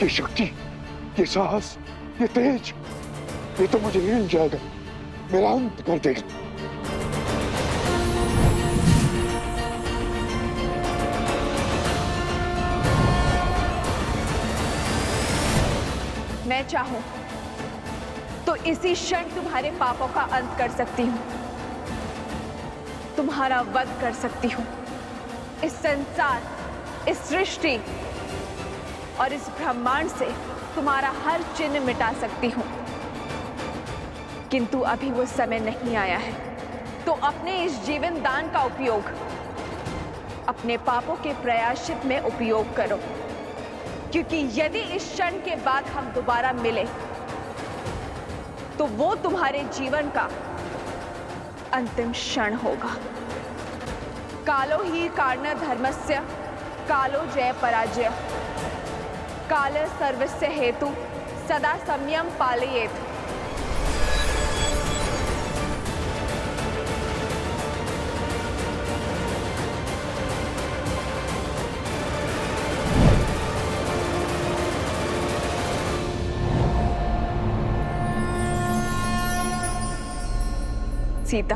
ये शक्ति, ये साहस, ये तेज, ये तो मुझे हिल जाएगा, मेरा अंत कर देगा। मैं चाहूं तो इसी क्षण तुम्हारे पापों का अंत कर सकती हूं, तुम्हारा वध कर सकती हूं, इस संसार, इस सृष्टि और इस ब्रह्मांड से तुम्हारा हर चिन्ह मिटा सकती हूं। किंतु अभी वो समय नहीं आया है, तो अपने इस जीवन दान का उपयोग अपने पापों के प्रायश्चित में उपयोग करो, क्योंकि यदि इस क्षण के बाद हम दोबारा मिले तो वो तुम्हारे जीवन का अंतिम क्षण होगा। कालो ही कारण धर्मस्य कालो जय पराजय, काल सर्वस्य हेतु सदा संयम पालयेत्। सीता,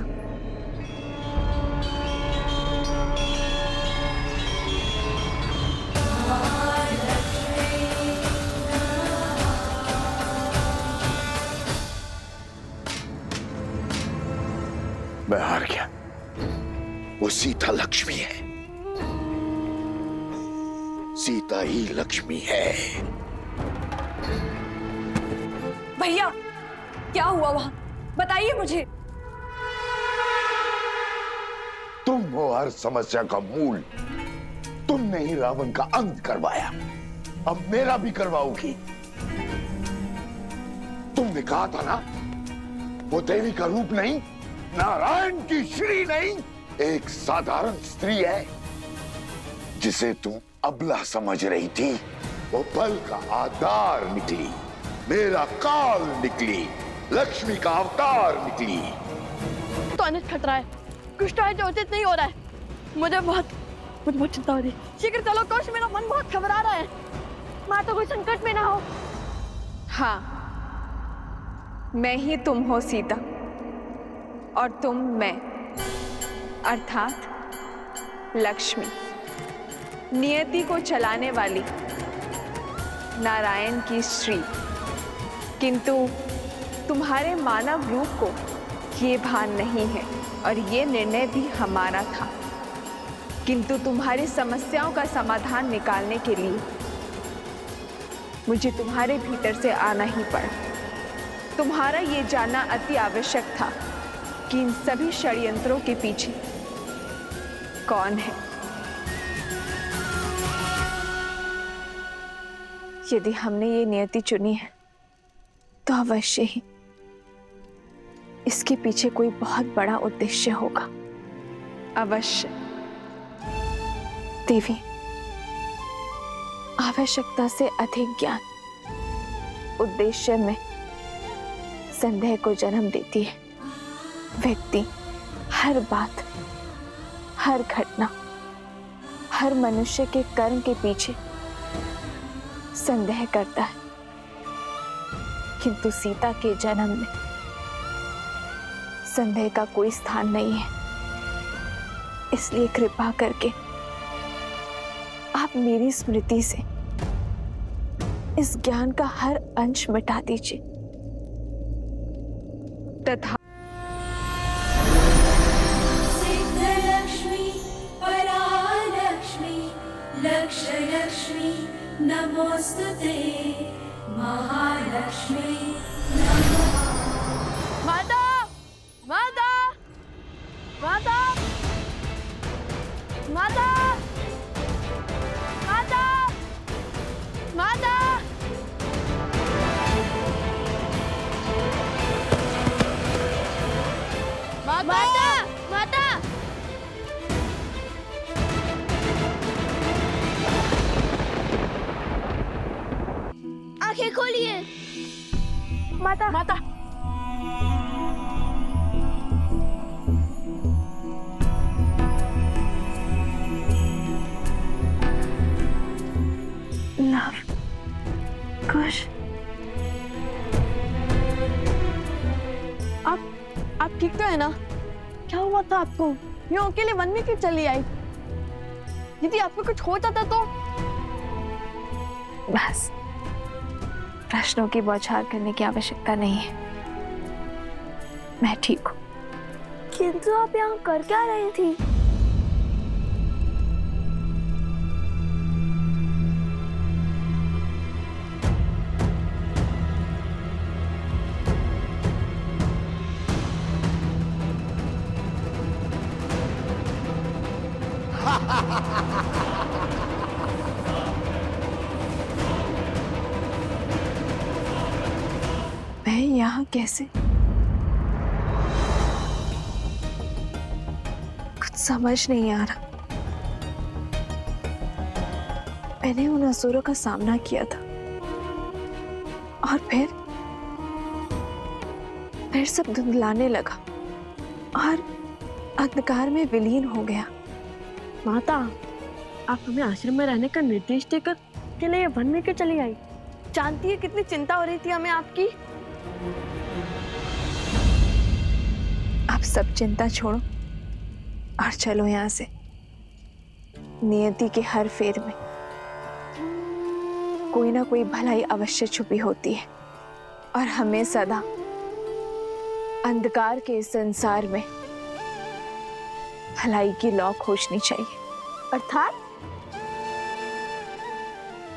मैं हार गया। वो सीता लक्ष्मी है, सीता ही लक्ष्मी है। भैया क्या हुआ वहां, बताइए मुझे। तुम हो हर समस्या का मूल, तुमने ही रावण का अंत करवाया, अब मेरा भी करवाओगी। तुमने कहा था ना, वो देवी का रूप नहीं, नारायण की श्री नहीं, एक साधारण स्त्री है जिसे तुम अबला समझ रही थी। वो बल का आधार निकली, मेरा काल निकली, लक्ष्मी का अवतार निकली। तो अनित खतरा है, कुछ तो है जो उचित नहीं हो रहा है। मुझे बहुत चिंता हो रही है। शीघ्र चलो कोश, मेरा मन बहुत घबरा रहा है। माँ तो कोई संकट में ना हो। हाँ, मैं ही तुम हो सीता, और तुम मैं, अर्थात लक्ष्मी, नियति को चलाने वाली नारायण की श्री। किंतु तुम्हारे मानव रूप को ये भान नहीं है, और ये निर्णय भी हमारा था। किंतु तुम्हारी समस्याओं का समाधान निकालने के लिए मुझे तुम्हारे भीतर से आना ही पड़ा। तुम्हारा ये जानना अति आवश्यक था कि इन सभी षड्यंत्रों के पीछे कौन है। यदि हमने ये नियति चुनी है तो अवश्य ही इसके पीछे कोई बहुत बड़ा उद्देश्य होगा। अवश्य। देवी, आवश्यकता से अधिक ज्ञान उद्देश्य में संदेह को जन्म देती है। व्यक्ति हर बात, हर घटना, हर मनुष्य के कर्म के पीछे संदेह करता है, किंतु सीता के जन्म में संदेह का कोई स्थान नहीं है। इसलिए कृपा करके आप मेरी स्मृति से इस ज्ञान का हर अंश मिटा दीजिए तथा सिद्धलक्ष्मी परालक्ष्मी लक्ष्मी नमोस्तुते महालक्ष्मी नमः। माता, माता, माता, माता, माता, माता, माता, माता, आंखें खोलिए। माता, माता, लव, था आपको? यूं अकेले वन में क्यों चली आई? यदि आपको कुछ हो जाता तो? बस प्रश्नों की बौछार करने की आवश्यकता नहीं है। मैं ठीक हूँ। किंतु आप यहाँ कर क्या रही थी? मैं यहाँ कैसे? कुछ समझ नहीं आ रहा। मैंने उन असुरों का सामना किया था और फिर सब धुंधलाने लगा और अंधकार में विलीन हो गया। माता, आप हमें आश्रम में रहने का निर्देश देकर के लिए वन में क्यों चली आई? जानती है कितनी चिंता हो रही थी हमें आपकी। आप सब चिंता छोड़ो और चलो यहाँ से। नियति के हर फेर में कोई ना कोई भलाई अवश्य छुपी होती है और हमें सदा अंधकार के इस संसार में भलाई की लौ खोजनी चाहिए। अर्थात?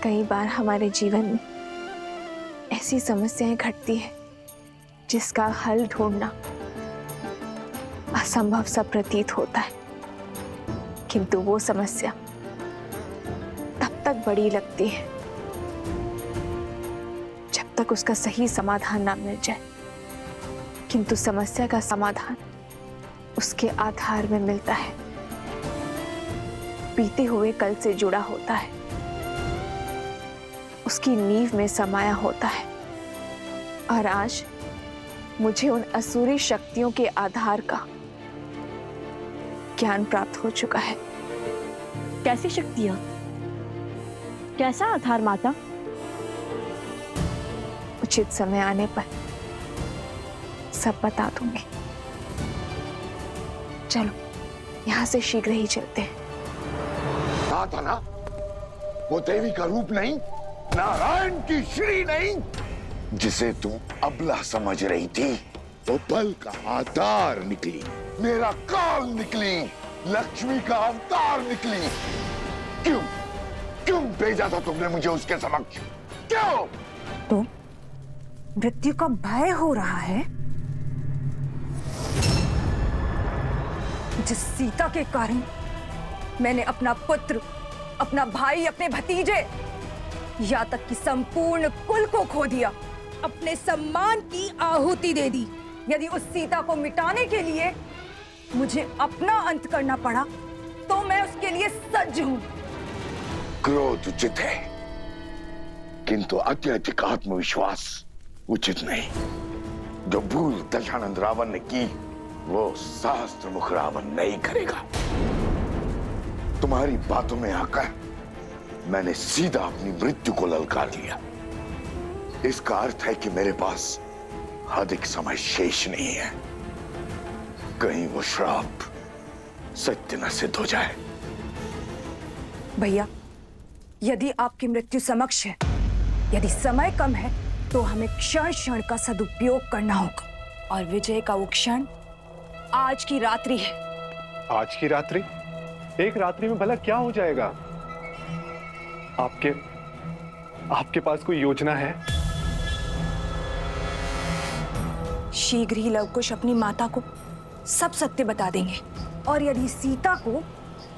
कई बार हमारे जीवन में ऐसी समस्याएं घटती है जिसका हल ढूंढना असंभव सा प्रतीत होता है, किंतु वो समस्या तब तक बड़ी लगती है जब तक उसका सही समाधान ना मिल जाए। किंतु समस्या का समाधान उसके आधार में मिलता है, बीते हुए कल से जुड़ा होता है, उसकी नींव में समाया होता है। और आज मुझे उन असुरी शक्तियों के आधार का ज्ञान प्राप्त हो चुका है। कैसी शक्तियां? कैसा आधार माता? उचित समय आने पर सब बता दूंगी। चलो यहाँ से शीघ्र ही चलते हैं। कहा था ना, वो देवी का रूप नहीं, नारायण की श्री नहीं, जिसे तुम अबला समझ रही थी, वो बल का आधार निकली, मेरा काल निकली, लक्ष्मी का अवतार निकली। क्यों क्यों भेजा था तुमने मुझे उसके समक्ष? क्यों? तो मृत्यु का भय हो रहा है? जिस सीता के कारण मैंने अपना पुत्र, अपना भाई, अपने भतीजे, या तक कि संपूर्ण कुल को खो दिया, अपने सम्मान की आहुति दे दी। यदि उस सीता को मिटाने के लिए मुझे अपना अंत करना पड़ा तो मैं उसके लिए सज्ज हूं। क्रोध उचित है, किंतु अत्यधिक आत्मविश्वास उचित नहीं। जो भूल दशानंद रावण ने की, वो सहस्त्र मुख रावण नहीं करेगा। तुम्हारी बातों में आकर मैंने सीधा अपनी मृत्यु को ललकार लिया। इसका अर्थ है कि मेरे पास अधिक समय शेष नहीं है। कहीं वो श्राप सत्य न सिद्ध हो जाए। भैया, यदि आपकी मृत्यु समक्ष है, यदि समय कम है, तो हमें क्षण क्षण का सदुपयोग करना होगा। और विजय का वो क्षण आज की रात्रि है। आज की रात्रि? एक रात्रि में भला क्या हो जाएगा? आपके पास कोई योजना है? शीघ्र ही लवकुश अपनी माता को सब सत्य बता देंगे। और यदि सीता को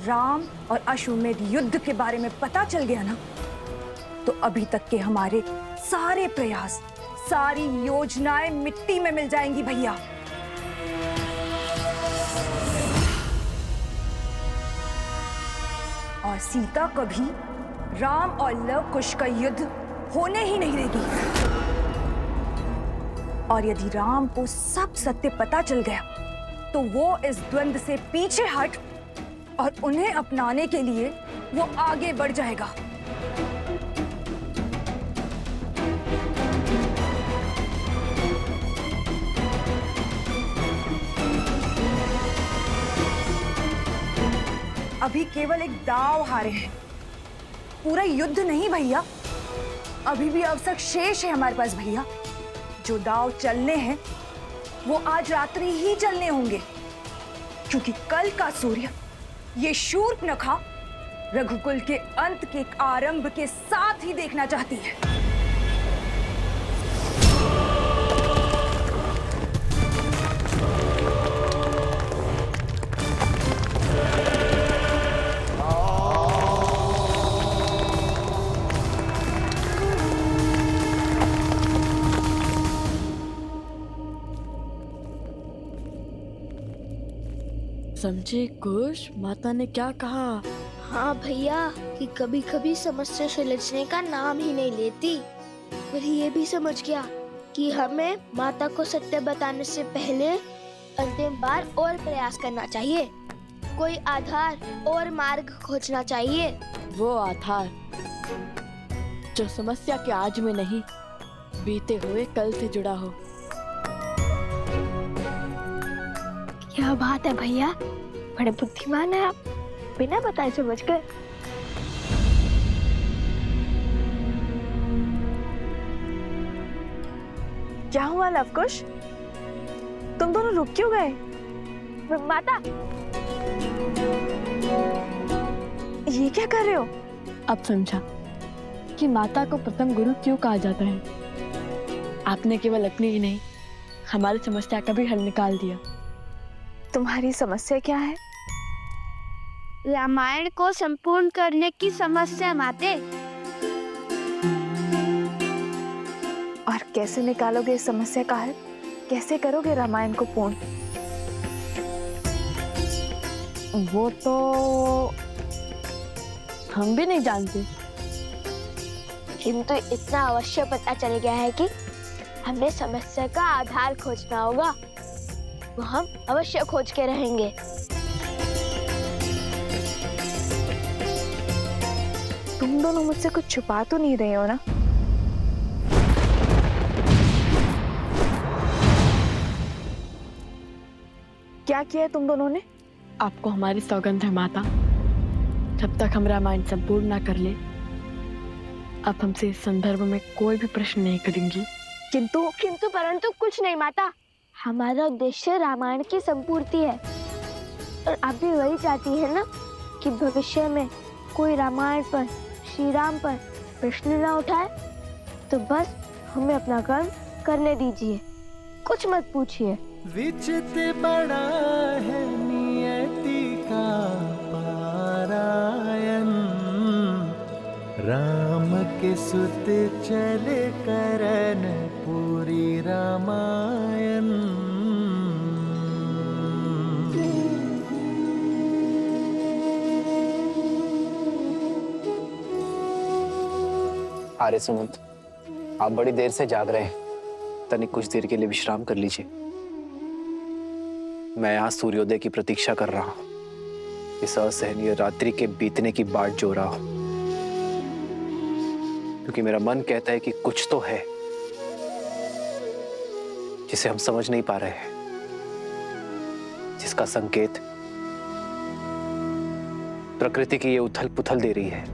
राम और अश्वमेध युद्ध के बारे में पता चल गया ना, तो अभी तक के हमारे सारे प्रयास, सारी योजनाएं मिट्टी में मिल जाएंगी भैया। और सीता कभी राम और लवकुश का युद्ध होने ही नहीं देगी। और यदि राम को सब सत्य पता चल गया, तो वो इस द्वंद्व से पीछे हट और उन्हें अपनाने के लिए वो आगे बढ़ जाएगा। अभी केवल एक दाव हारे हैं, पूरा युद्ध नहीं भैया। अभी भी अवसर शेष है हमारे पास भैया। जो दाव चलने हैं वो आज रात्रि ही चलने होंगे, क्योंकि कल का सूर्य ये शूर्पणखा रघुकुल के अंत के आरंभ के साथ ही देखना चाहती है। समझे कुश, माता ने क्या कहा? हाँ भैया, कि कभी कभी समस्या सुलझने का नाम ही नहीं लेती। पर ये भी समझ गया कि हमें माता को सत्य बताने से पहले अंतिम बार और प्रयास करना चाहिए, कोई आधार और मार्ग खोजना चाहिए। वो आधार जो समस्या के आज में नहीं, बीते हुए कल से जुड़ा हो। क्या बात है भैया, बड़े बुद्धिमान है आप, बिना बताए समझ गए। क्या हुआ लवकुश, तुम दोनों रुक क्यों गए? माता, ये क्या कर रहे हो? अब समझा कि माता को प्रथम गुरु क्यों कहा जाता है। आपने केवल अपनी ही नहीं, हमारी समस्या का भी हल निकाल दिया। तुम्हारी समस्या क्या है? रामायण को संपूर्ण करने की समस्या माते। और कैसे निकालोगे इस समस्या का हल? कैसे करोगे रामायण को पूर्ण? वो तो हम भी नहीं जानते, किंतु इतना अवश्य पता चल गया है कि हमें समस्या का आधार खोजना होगा। वो हम अवश्य खोज के रहेंगे। तुम दोनों मुझसे कुछ छुपा तो नहीं रहे हो ना? क्या किया है तुम दोनों ने? आपको हमारी सौगंध है माता, जब तक हम रामायण संपूर्ण ना कर ले, आप हमसे इस संदर्भ में कोई भी प्रश्न नहीं करेंगी। किंतु परंतु कुछ नहीं माता, हमारा उद्देश्य रामायण की संपूर्ति है। और आप भी वही चाहती है ना कि भविष्य में कोई रामायण पर, श्री राम पर प्रश्न ना उठाए। तो बस हमें अपना कर्म करने दीजिए, कुछ मत पूछिए। विचित बड़ा है नियति का पारायण, राम के सुत चले करन पूरी रामायण। आर्य सुमंत, आप बड़ी देर से जाग रहे हैं, तनिक कुछ देर के लिए विश्राम कर लीजिए। मैं यहाँ सूर्योदय की प्रतीक्षा कर रहा हूँ, इस असहनीय रात्रि के बीतने की बाट जो रहा हूँ, क्योंकि मेरा मन कहता है कि कुछ तो है जिसे हम समझ नहीं पा रहे हैं, जिसका संकेत प्रकृति की ये उथल पुथल दे रही है।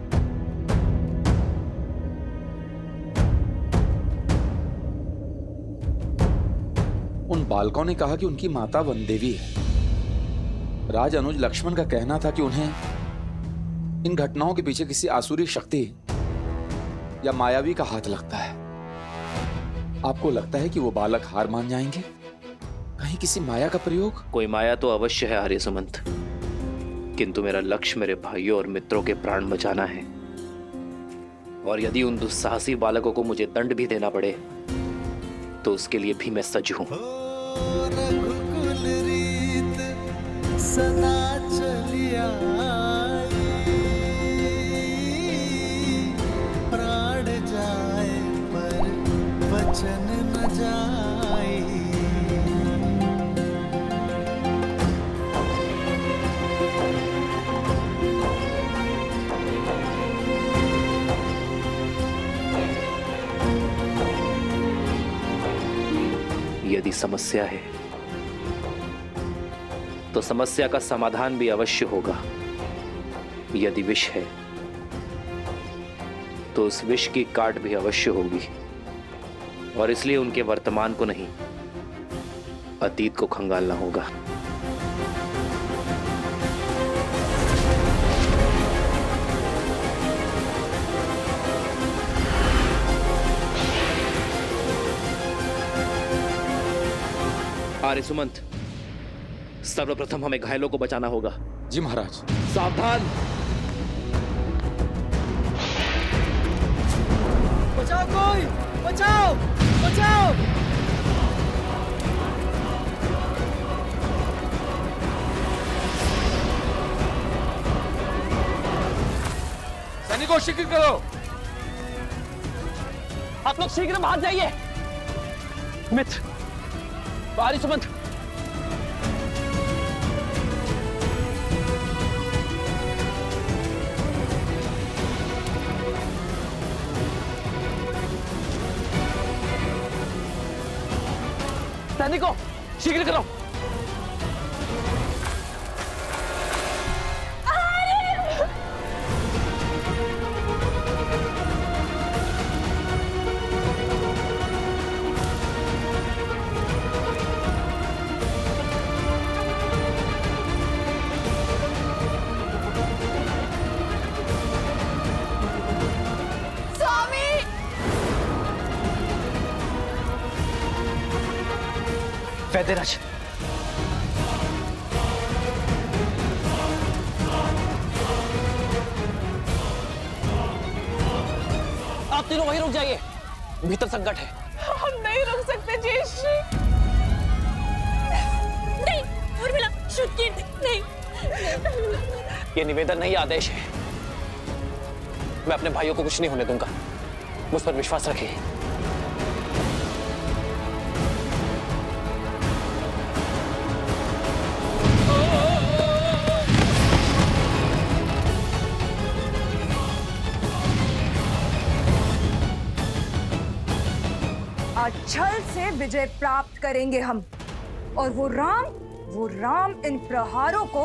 उन बालकों ने कहा कि उनकी माता वन देवी है। राज अनुज लक्ष्मण का कहना था कि उन्हें इन घटनाओं के पीछे किसी आसुरी शक्ति या मायावी का हाथ लगता है। आपको लगता है कि वो बालक हार मान जाएंगे? कहीं किसी माया का प्रयोग? कोई माया तो अवश्य है आर्य सुमंत, किंतु मेरा लक्ष्य मेरे भाइयों और मित्रों के प्राण बचाना है। और यदि उन दुस्साहसी बालकों को मुझे दंड भी देना पड़े तो उसके लिए भी मैं सज्ज हूं। रघुकुल रीत सदा चलिया, प्राण जाए पर वचन न जाए। यदि समस्या है तो समस्या का समाधान भी अवश्य होगा। यदि विष है तो उस विष की काट भी अवश्य होगी, और इसलिए उनके वर्तमान को नहीं, अतीत को खंगालना होगा। आर्य सुमंत, सर्वप्रथम हमें घायलों को बचाना होगा। जी महाराज। सावधान। बचाओ कोई, बचाओ बचाओ। सैनिकों शीघ्र करो। आप लोग शीघ्र बाहर जाइए। मित्र, आर्य सुमंत, सैनिकों शीघ्र करो। वैद्यराज, आप तीनों वहीं रुक जाइए, भीतर संकट है। हम नहीं रुक सकते जयश्री। नहीं, उर्मिला, श्रुति, नहीं। ये निवेदन नहीं, आदेश है। मैं अपने भाइयों को कुछ नहीं होने दूंगा, मुझ पर विश्वास रखिए। छल से विजय प्राप्त करेंगे हम, और वो राम इन प्रहारों को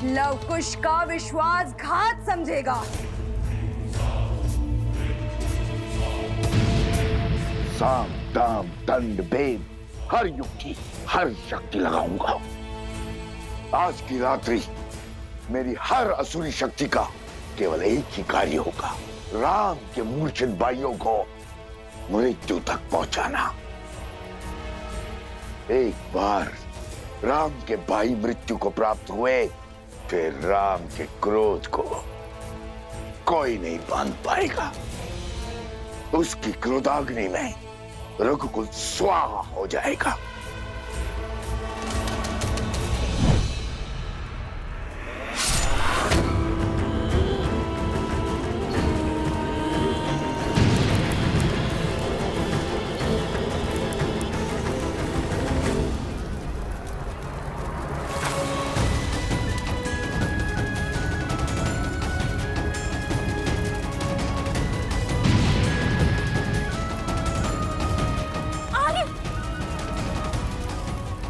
लवकुश का विश्वासघात समझेगा। साम दाम दंड भेद हर युक्ति हर शक्ति लगाऊंगा। आज की रात्रि मेरी हर असुरी शक्ति का केवल एक ही कार्य होगा, राम के मूर्छित भाइयों को मृत्यु तक पहुंचाना। एक बार राम के भाई मृत्यु को प्राप्त हुए, फिर राम के क्रोध को कोई नहीं बांध पाएगा। उसकी क्रोधाग्नि में रघुकुल स्वाहा हो जाएगा।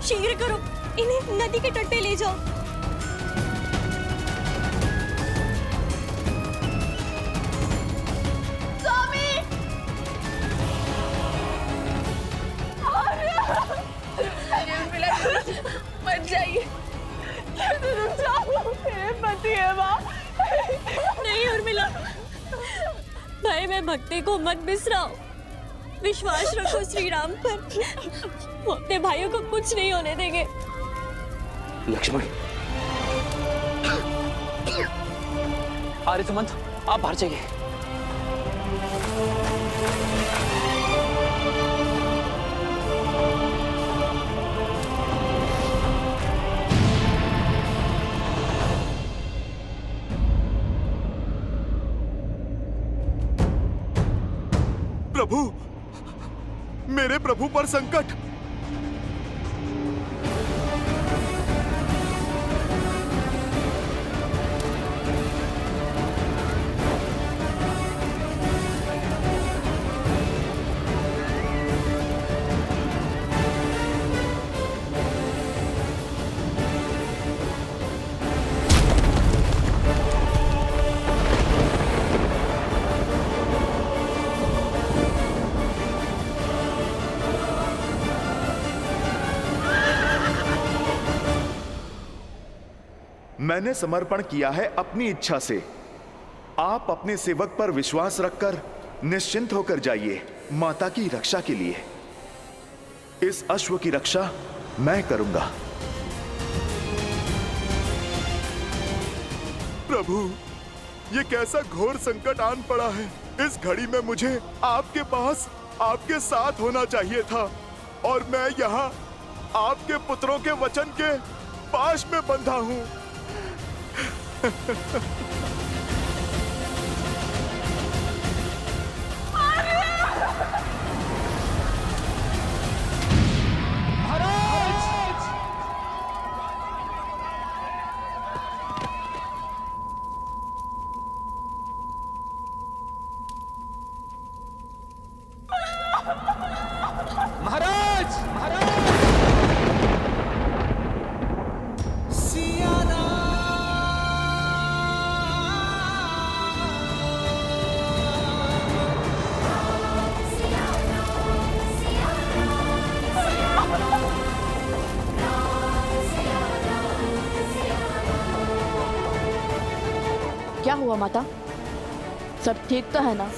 शीघ्र करो, इन्हें नदी के तट पे ले जाओ। स्वामी! मत जाइए, रुक जाओ, मेरे पति है माँ। नहीं उर्मिला, भाई मैं भक्ति को मत बिसराओ, विश्वास रखो श्री राम पर। वो अपने भाइयों को कुछ नहीं होने देंगे। लक्ष्मण, आर्य सुमंत, आप बाहर जाइए। प्रभु, मेरे प्रभु पर संकट। मैंने समर्पण किया है अपनी इच्छा से। आप अपने सेवक पर विश्वास रखकर निश्चिंत होकर जाइए माता की रक्षा के लिए। इस अश्व की रक्षा मैं करूंगा। प्रभु, ये कैसा घोर संकट आन पड़ा है। इस घड़ी में मुझे आपके पास आपके साथ होना चाहिए था और मैं यहाँ आपके पुत्रों के वचन के पाश में बंधा हूँ। क्या हुआ माता? सब ठीक तो है ना?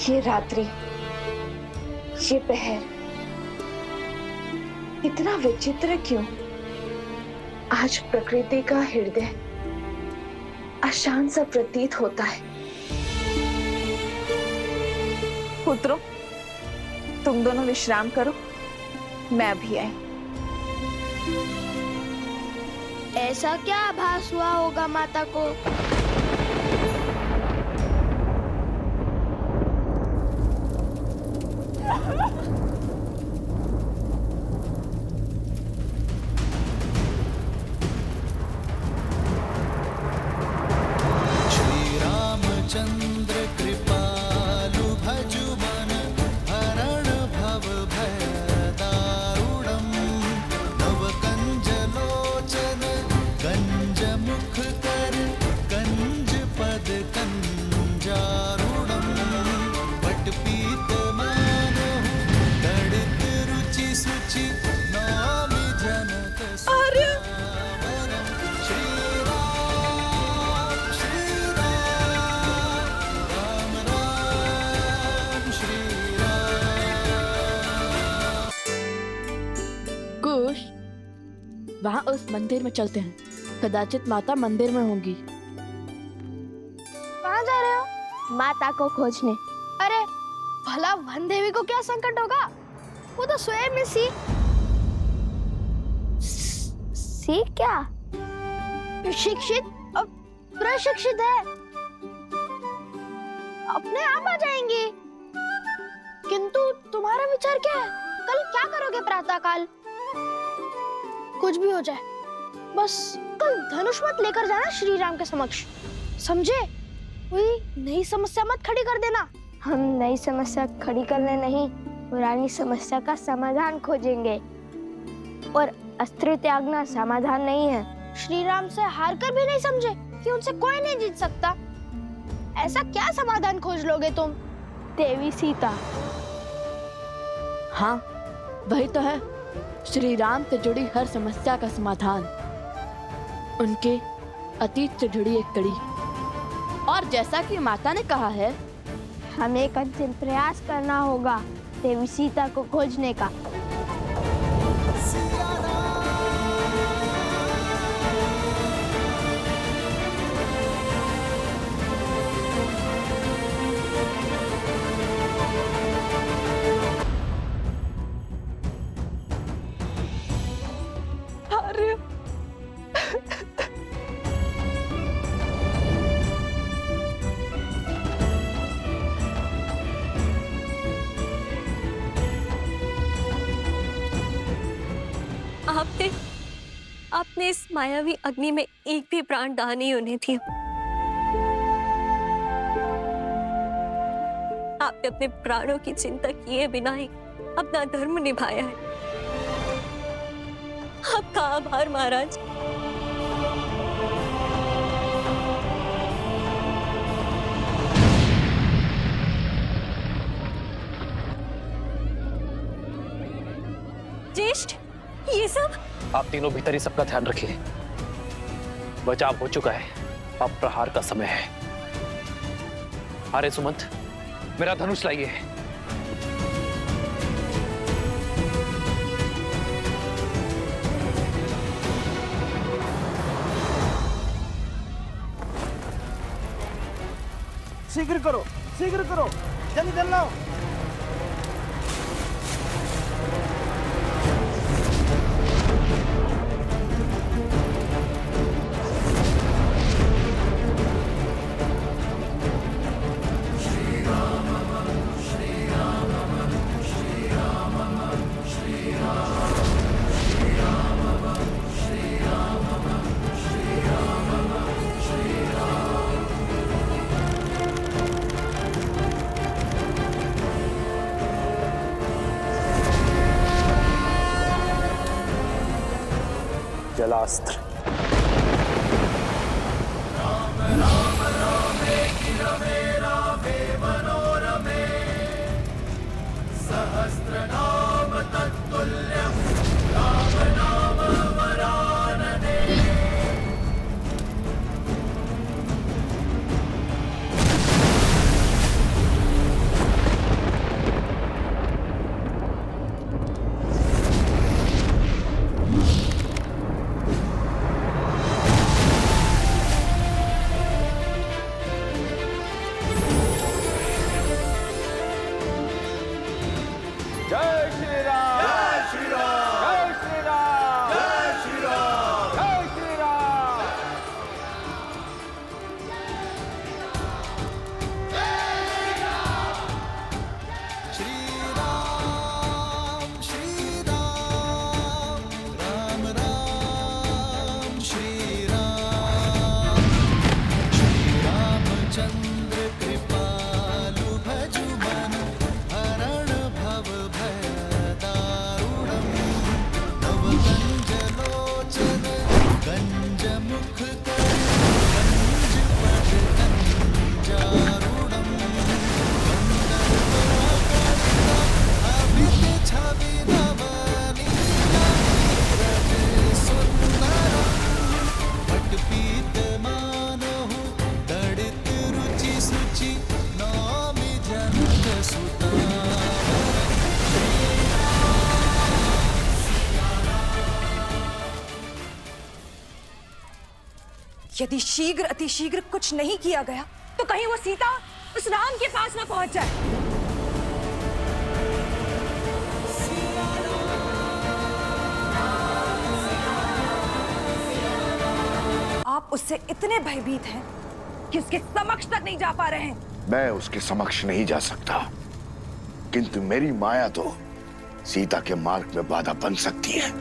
ये रात्रि, ये पहर इतना विचित्र क्यों? आज प्रकृति का हृदय अशांत सा प्रतीत होता है। पुत्रों, तुम दोनों विश्राम करो, मैं भी आई। ऐसा क्या आभास हुआ होगा माता को? चंद्र कृपालु भजुमन हरण भव भय दारुणम नव कंज लोचन कंज मुख कर कंज पद कंजारुणम पट पीत मानो तड़ित रुचि सुचि नामि जनक सुरावरम श्री कुश, वहाँ उस मंदिर में चलते हैं। कदाचित माता मंदिर में होंगी। कहाँ जा रहे हो? माता को खोजने। अरे भला वन देवी को क्या संकट होगा? वो तो स्वयं में सी क्या शिक्षित और प्रशिक्षित है, अपने आप आ जाएंगी। किंतु तुम्हारा विचार क्या है? कल क्या करोगे प्रातःकाल? कुछ भी हो जाए, बस कल धनुष मत लेकर जाना श्री राम के समक्ष, समझे? कोई नई समस्या मत खड़ी कर देना। हम नई समस्या खड़ी करने नहीं, पुरानी समस्या का समाधान खोजेंगे। और अस्त्र त्यागना समाधान नहीं है। श्री राम से हार कर भी नहीं समझे कि उनसे कोई नहीं जीत सकता। ऐसा क्या समाधान खोज लोगे तुम? देवी सीता। हाँ, वही तो है श्री राम से जुड़ी हर समस्या का समाधान। उनके अतीत से जुड़ी एक कड़ी। और जैसा कि माता ने कहा है, हमें एक अंतिम प्रयास करना होगा देवी सीता को खोजने का। आपने इस मायावी अग्नि में एक भी प्राण दान नहीं होने दिया। आपने अपने प्राणों की चिंता किए बिना ही अपना धर्म निभाया है। आपका आभार महाराज। ज्येष्ठ, ये सब? आप तीनों भीतर ही सबका ध्यान रखिए। बचाव हो चुका है, अब प्रहार का समय है। आर्य सुमंत, मेरा धनुष लाइए। शीघ्र करो, जल्दी जल लाओ। जलास्त्र। यदि शीघ्र अतिशीघ्र कुछ नहीं किया गया तो कहीं वो सीता उस राम के पास ना पहुंच जाए। आप उससे इतने भयभीत हैं कि उसके समक्ष तक नहीं जा पा रहे हैं। मैं उसके समक्ष नहीं जा सकता, किंतु मेरी माया तो सीता के मार्ग में बाधा बन सकती है।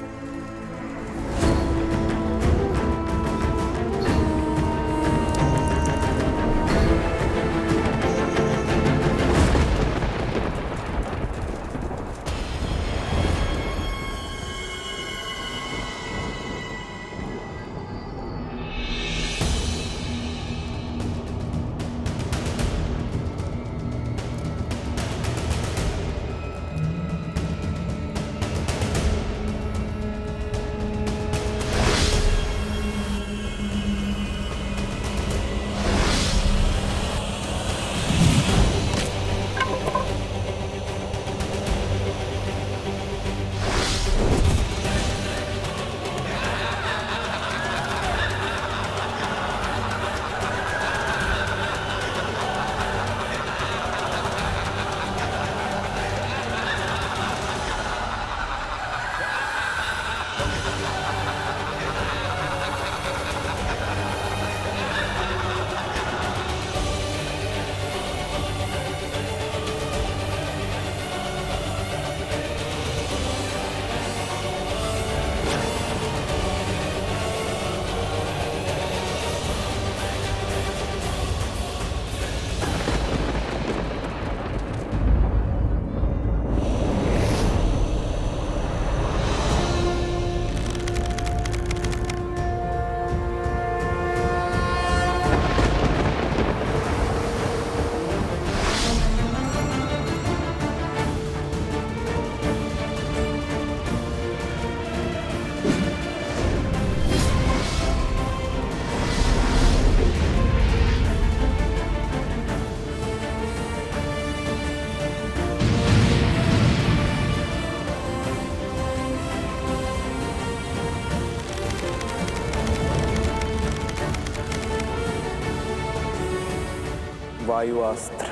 वायु अस्त्र।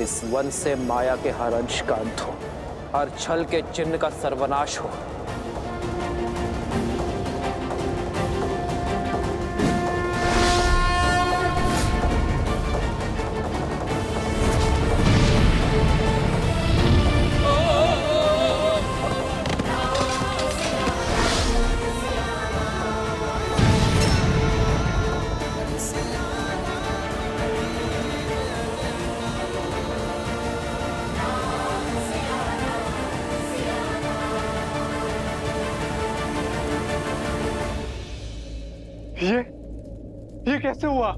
इस वन से माया के हर अंश का अंत हो, हर छल के चिन्ह का सर्वनाश हो। ये कैसे हुआ?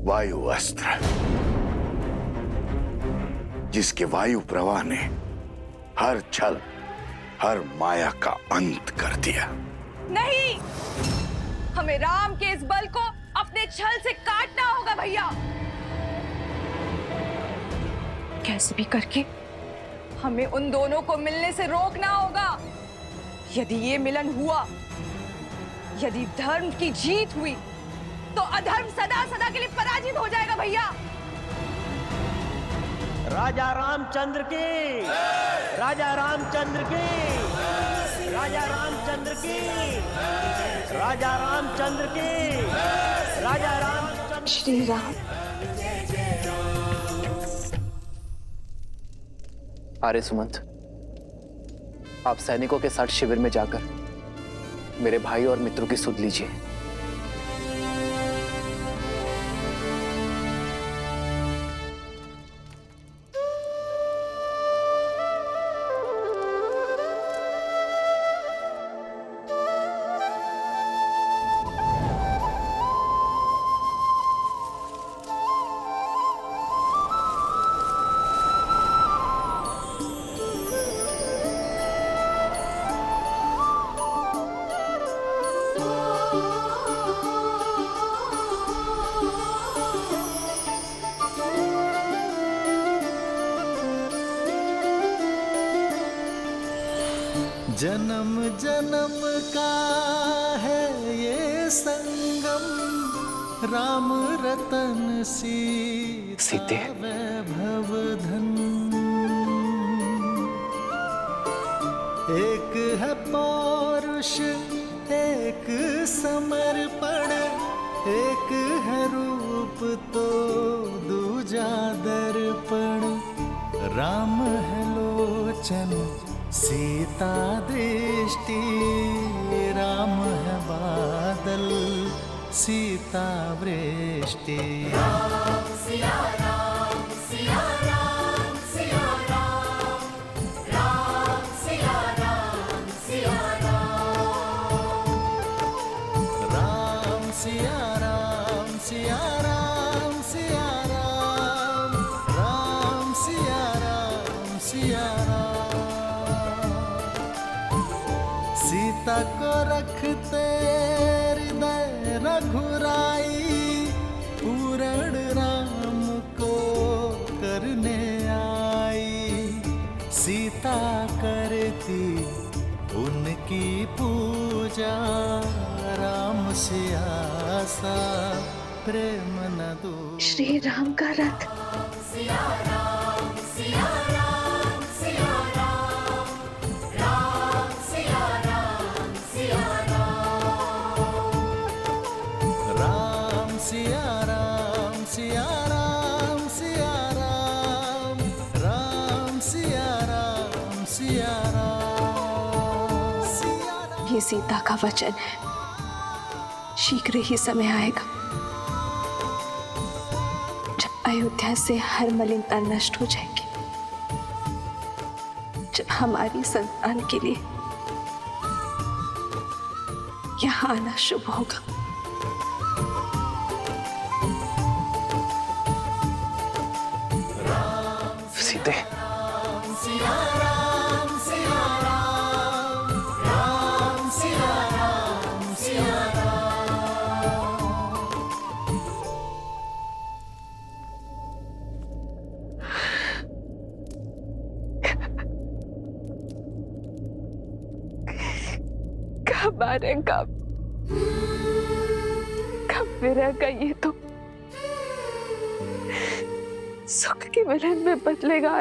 वायु अस्त्र, जिसके वायु प्रवाह ने हर छल, हर माया का अंत कर दिया। नहीं, हमें राम के इस बल को अपने छल से काटना होगा भैया। कैसे भी करके हमें उन दोनों को मिलने से रोकना होगा। यदि ये मिलन हुआ, यदि धर्म की जीत हुई, तो अधर्म सदा सदा के लिए पराजित हो जाएगा भैया। राजा रामचंद्र की, राजा रामचंद्र की, राजा रामचंद्र की, राजा रामचंद्र की, राजा रामचंद्र। श्री राम। आर्य सुमंत, आप सैनिकों के साथ शिविर में जाकर मेरे भाई और मित्रों की सुध लीजिए। जन्म जन्म का है ये संगम, राम रतन सीते वैभव धन। एक है पौरुष, एक समर्पण, एक है रूप तो दूजा दर्पण। राम है लोचन, सीता दृष्टि, राम है बादल, सीता वृष्टि। राम सिया राम, सिया राम, सिया राम, राम सिया राम, सिया राम, राम सिया राम, सिया राम, सिया राम, राम सिया राम, सिया राम। सीता को रखते हृदय रघुराई, पूर्ण राम को करने आई। सीता करती उनकी पूजा, राम से आसा प्रेम न दो। श्री राम का रथ। सिया राम, सिया राम, सिया राम, राम सिया राम, सिया राम, राम सिया राम, सिया राम, सिया राम, राम सिया राम, सिया राम, सिया राम। ये सीता का वचन है, शीघ्र ही समय आएगा जब अयोध्या से हर मलिनता नष्ट हो जाएगी, जब हमारी संतान के लिए यहाँ आना शुभ होगा। सीते, सिया राम, सिया राम, राम सिया राम, सिया राम। कब आ रहे, कब विरह का ये तो सुख की मिलन में बदलेगा।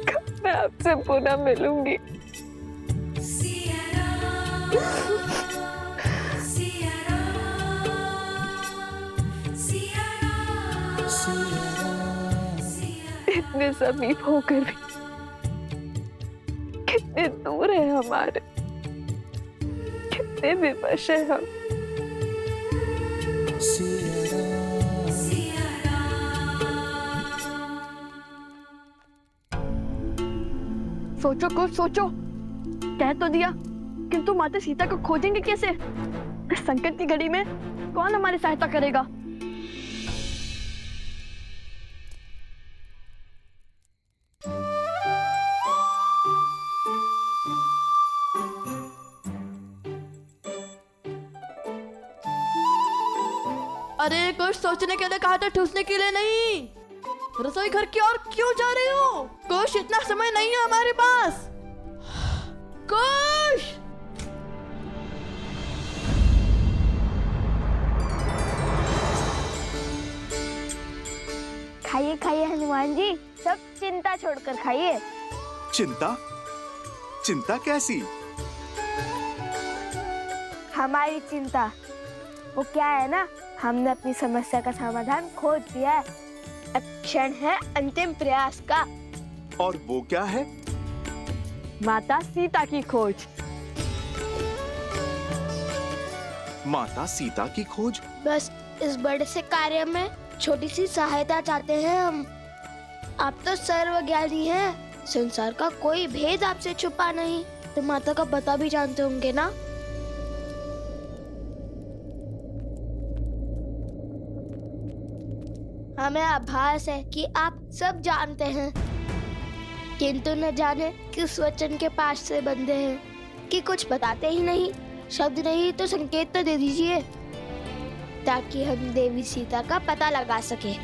कब मैं आपसे पुनः मिलूंगी? इतने समीप होकर भी कितने दूर है हमारे, कितने विवश है हम। सोचो कुछ सोचो। कह तो दिया, किंतु माता सीता को खोजेंगे कैसे? इस संकट की घड़ी में कौन हमारी सहायता करेगा? अरे कुछ सोचने के लिए कहा था, ठूसने के लिए नहीं। रसोई घर की ओर क्यों जा रहे हो? कुछ इतना समय नहीं है हमारे पास। कुछ खाइए खाइए हनुमान जी, सब चिंता छोड़कर खाइए। चिंता? चिंता कैसी? हमारी चिंता वो क्या है ना, हमने अपनी समस्या का समाधान खोज लिया है। अब क्षण है अंतिम प्रयास का। और वो क्या है? माता सीता की खोज। माता सीता की खोज? बस इस बड़े से कार्य में छोटी सी सहायता चाहते हैं हम। आप तो सर्वज्ञानी हैं, संसार का कोई भेद आपसे छुपा नहीं, तो माता का पता भी जानते होंगे ना। हमें आभास है कि आप सब जानते हैं, किंतु न जाने किस वचन के पास से बंधे हैं कि कुछ बताते ही नहीं। शब्द नहीं तो संकेत तो दे दीजिए, ताकि हम देवी सीता का पता लगा सके।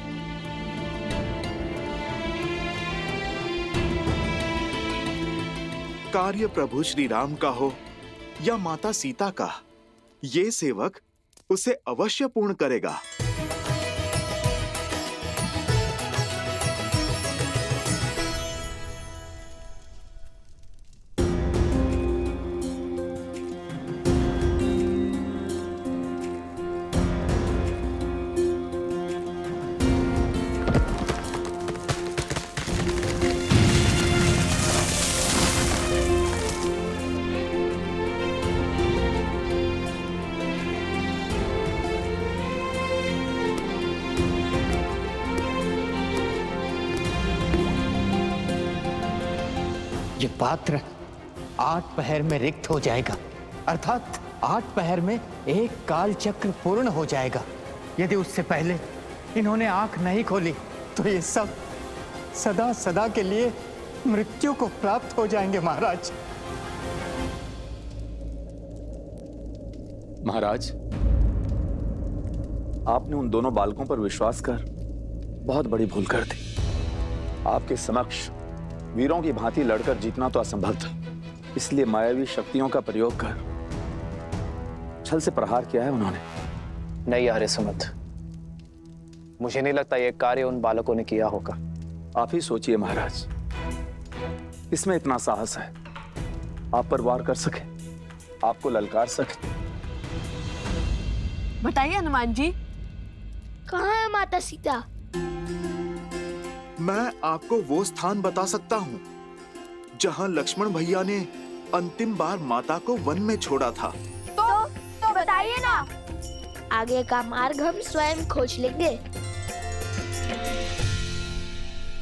कार्य प्रभु श्री राम का हो या माता सीता का, ये सेवक उसे अवश्य पूर्ण करेगा। ये पात्र 8 पहर में रिक्त हो जाएगा, अर्थात 8 पहर में एक काल चक्र पूर्ण हो जाएगा। यदि उससे पहले इन्होंने आंख नहीं खोली तो ये सब सदा सदा के लिए मृत्यु को प्राप्त हो जाएंगे महाराज। महाराज, आपने उन दोनों बालकों पर विश्वास कर बहुत बड़ी भूल कर दी। आपके समक्ष वीरों की भांति लड़कर जीतना तो असंभव था, इसलिए मायावी शक्तियों का प्रयोग कर छल से प्रहार किया है उन्होंने। नहीं आर्य सुमंत, मुझे नहीं लगता यह कार्य उन बालकों ने किया होगा। आप ही सोचिए महाराज, इसमें इतना साहस है, आप पर वार कर सके, आपको ललकार सके। बताइए हनुमान जी, कहाँ है माता सीता? मैं आपको वो स्थान बता सकता हूँ जहाँ लक्ष्मण भैया ने अंतिम बार माता को वन में छोड़ा था। तो बताइए ना, आगे का मार्ग हम स्वयं खोज लेंगे।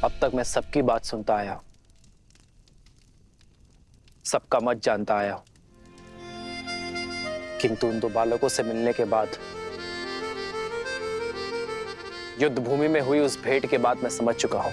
अब तक मैं सबकी बात सुनता आया, सबका मत जानता आया, किंतु उन 2 बालकों से मिलने के बाद, युद्ध भूमि में हुई उस भेंट के बाद मैं समझ चुका हूं